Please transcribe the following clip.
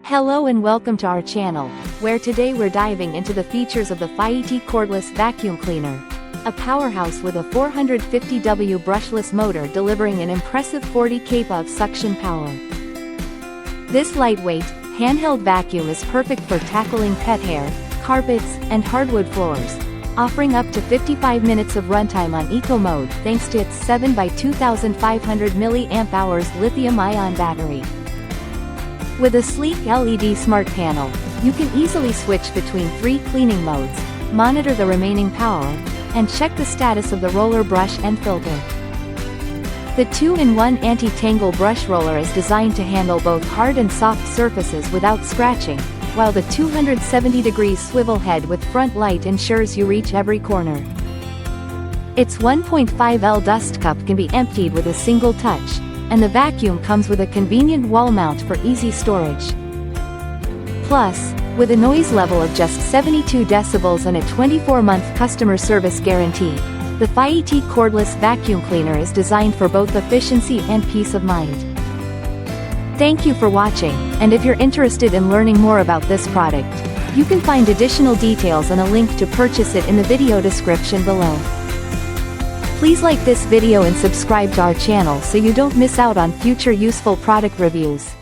Hello and welcome to our channel, where today we're diving into the features of the Fieety Cordless Vacuum Cleaner. A powerhouse with a 450W brushless motor delivering an impressive 40 kp of suction power. This lightweight, handheld vacuum is perfect for tackling pet hair, carpets, and hardwood floors, offering up to 55 minutes of runtime on eco mode thanks to its 7x2500 mAh lithium-ion battery. With a sleek LED smart panel, you can easily switch between 3 cleaning modes, monitor the remaining power, and check the status of the roller brush and filter. The 2-in-1 anti-tangle brush roller is designed to handle both hard and soft surfaces without scratching, while the 270-degree swivel head with front light ensures you reach every corner. Its 1.5L dust cup can be emptied with a single touch, and the vacuum comes with a convenient wall mount for easy storage. Plus, with a noise level of just 72 decibels and a 24-month customer service guarantee, the Fieety Cordless Vacuum Cleaner is designed for both efficiency and peace of mind. Thank you for watching, and if you're interested in learning more about this product, you can find additional details and a link to purchase it in the video description below. Please like this video and subscribe to our channel so you don't miss out on future useful product reviews.